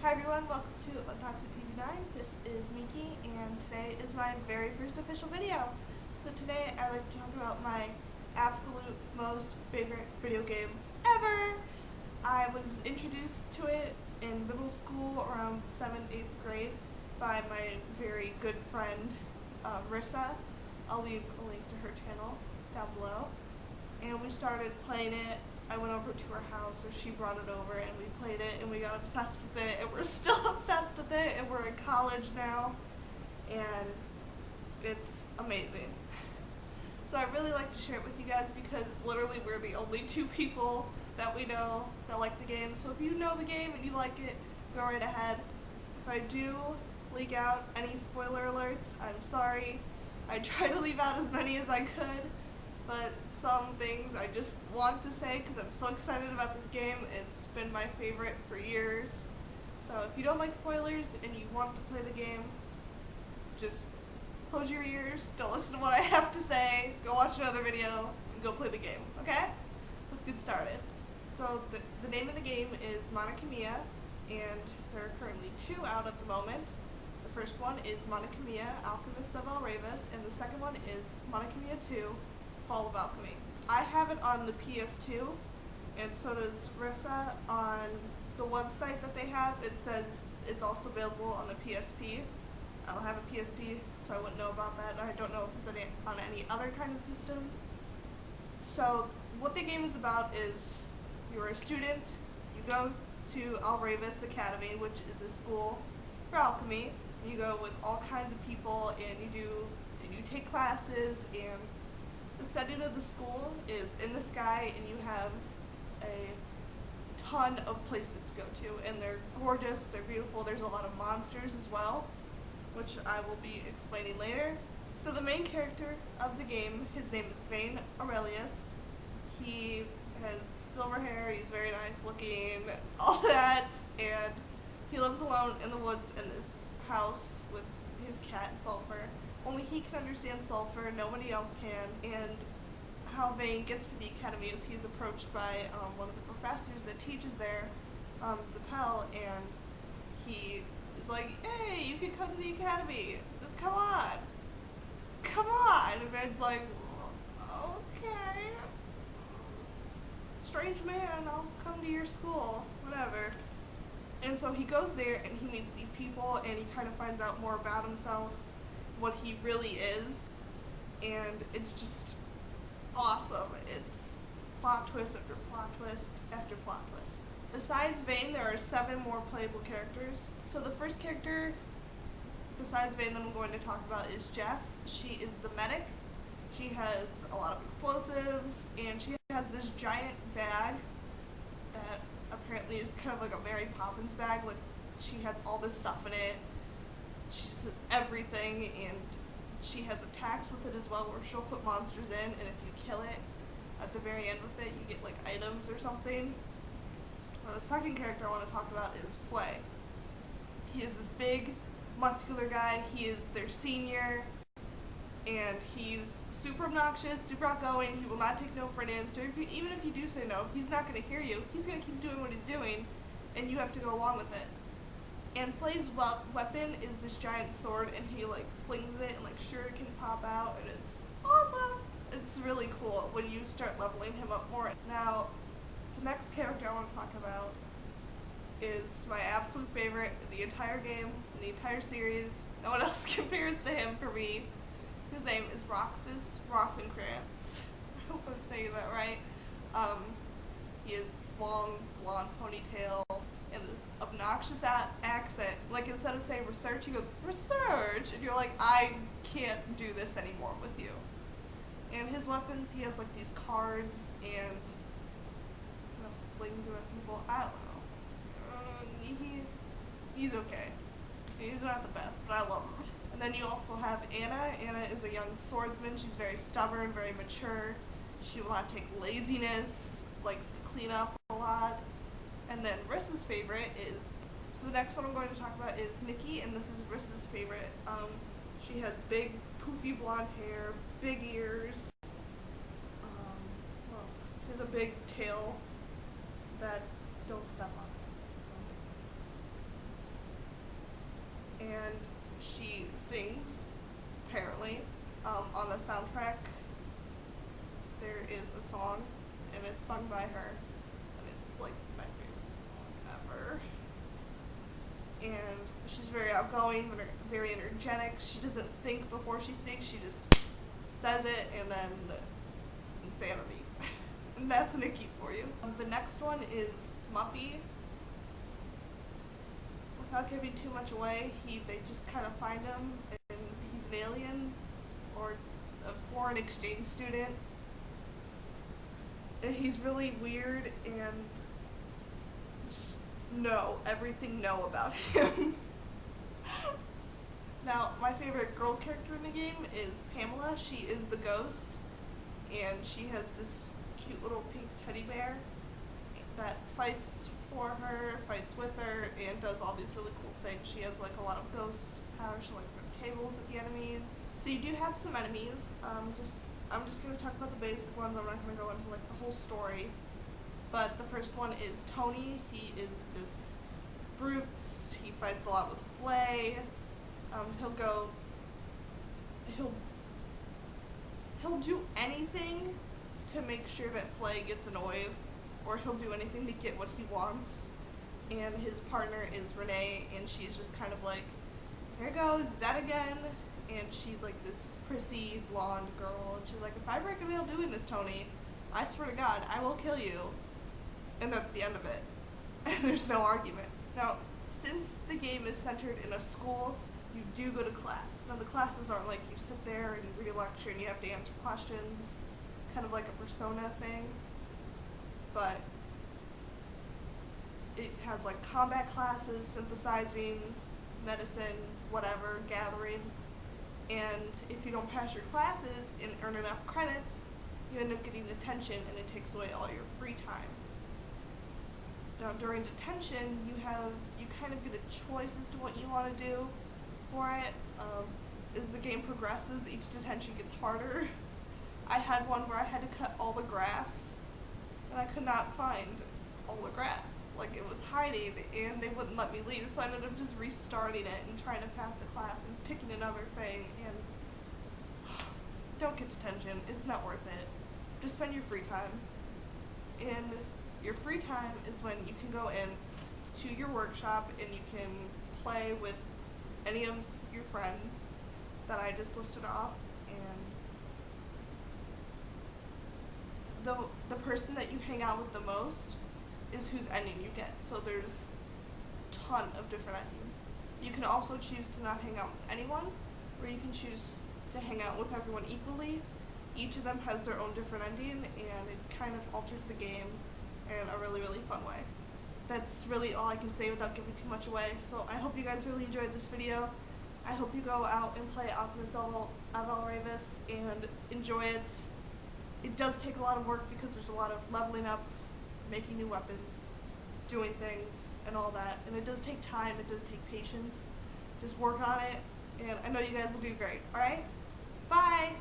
Hi everyone, welcome to Otaku TV9. This is Miki, and today is my very first official video. So today I'd like to talk about my absolute most favorite video game ever. I was introduced to it in middle school around 7th, 8th grade by my very good friend Risa. I'll leave a link to her channel down below. And we started playing it. I went over to her house, or she brought it over, and we played it, and we got obsessed with it, and we're still obsessed with it, and we're in college now, and it's amazing. So I really like to share it with you guys because literally we're the only two people that we know that like the game. So if you know the game and you like it, go right ahead. If I do leak out any spoiler alerts, I'm sorry. I try to leave out as many as I could, but some things I just want to say because I'm so excited about this game. It's been my favorite for years. So if you don't like spoilers and you want to play the game, just close your ears, don't listen to what I have to say, go watch another video, and go play the game, okay? Let's get started. So the name of the game is Mana Khemia, and there are currently 2 out at the moment. The first one is Mana Khemia, Alchemists of Al-Revis, and the second one is Mana Khemia 2, Fall of Alchemy. I have it on the PS2, and so does Risa. On the website that they have, it says it's also available on the PSP. I don't have a PSP, so I wouldn't know about that. I don't know if it's on any other kind of system. So what the game is about is you're a student, you go to Al-Revis Academy, which is a school for alchemy. You go with all kinds of people, and you take classes, and the setting of the school is in the sky, and you have a ton of places to go to, and they're gorgeous, they're beautiful. There's a lot of monsters as well, which I will be explaining later. So the main character of the game, his name is Vane Aurelius. He has silver hair, he's very nice looking, all that, and he lives alone in the woods in this house with his cat Sulfur. Only he can understand Sulfur, nobody else can, and how Vane gets to the academy is he's approached by one of the professors that teaches there, Zappel, and he is like, hey, you can come to the academy, just come on. Come on! And Vane's like, okay. Strange man, I'll come to your school, whatever. And so he goes there and he meets these people and he kind of finds out more about himself, what he really is, and it's just awesome. It's plot twist after plot twist after plot twist. Besides Vane, there are 7 more playable characters. So the first character besides Vane that I'm going to talk about is Jess. She is the medic. She has a lot of explosives, and she has this giant bag that apparently is kind of like a Mary Poppins bag. Like, she has all this stuff in it. She says everything, and she has attacks with it as well, where she'll put monsters in, and if you kill it at the very end with it, you get like items or something. The second character I want to talk about is Flay. He is this big, muscular guy. He is their senior, and he's super obnoxious, super outgoing. He will not take no for an answer. Even if you do say no, he's not going to hear you. He's going to keep doing what he's doing, and you have to go along with it. And Flay's weapon is this giant sword, and he like flings it, and like shuriken pop out, and it's awesome. It's really cool when you start leveling him up more. Now, the next character I want to talk about is my absolute favorite in the entire game, in the entire series. No one else compares to him for me. His name is Roxas Rosencrantz. I hope I'm saying that right. He has this long blonde ponytail and this obnoxious accent. Like, instead of saying research, he goes, research! And you're like, I can't do this anymore with you. And his weapons, he has like these cards and kind of flings them at people. I don't know. He's okay. He's not the best, but I love him. And then you also have Anna. Anna is a young swordsman. She's very stubborn, very mature. She will not take laziness, likes to clean up a lot. And then Risa's favorite is, so the next one I'm going to talk about is Miki, and this is Risa's favorite. She has big, poofy blonde hair, big ears. She has a big tail that, don't step on it. she sings, apparently. On the soundtrack, there is a song, and it's sung by her, and it's like my favorite song ever. And she's very outgoing, very energetic. She doesn't think before she speaks, she just says it, and then insanity. And that's Nikki for you. The next one is Muppy. Without giving too much away, they just kind of find him, and he's an alien or a foreign exchange student. And he's really weird, and just everything about him. Now, my favorite girl character in the game is Pamela. She is the ghost, and she has this cute little pink teddy bear that fights for her, fights with her, and does all these really cool things. She has like a lot of ghost powers. She like throw tables at the enemies. So you do have some enemies. I'm just going to talk about the basic ones. I'm not going to go into like the whole story. But the first one is Tony. He is this brute. He fights a lot with Flay. He'll do anything to make sure that Flay gets annoyed, or he'll do anything to get what he wants. And his partner is Renee, and she's just kind of like, here goes that again. And she's like this prissy blonde girl, and she's like, if I break a nail doing this, Tony, I swear to God, I will kill you. And that's the end of it. And there's no argument. Now, since the game is centered in a school, you do go to class. Now, the classes aren't like you sit there and read a lecture and you have to answer questions, kind of like a persona thing. But it has like combat classes, synthesizing, medicine, whatever, gathering. And if you don't pass your classes and earn enough credits, you end up getting detention, and it takes away all your free time. Now, during detention, you kind of get a choice as to what you want to do for it. As the game progresses, each detention gets harder. I had one where I had to cut all the grass, and I could not find all the grass. Like, it was hiding, and they wouldn't let me leave, so I ended up just restarting it and trying to pass the class and picking another thing, and don't get detention. It's not worth it. Just spend your free time. And your free time is when you can go in to your workshop and you can play with any of your friends that I just listed off, and the person that you hang out with the most is whose ending you get. So there's a ton of different endings. You can also choose to not hang out with anyone, or you can choose to hang out with everyone equally. Each of them has their own different ending, and it kind of alters the game in a really, really fun way. That's really all I can say without giving too much away. So I hope you guys really enjoyed this video. I hope you go out and play Alchemists of Al-Revis and enjoy it. It does take a lot of work because there's a lot of leveling up, making new weapons, doing things, and all that. And it does take time, it does take patience. Just work on it, and I know you guys will do great, alright? Bye!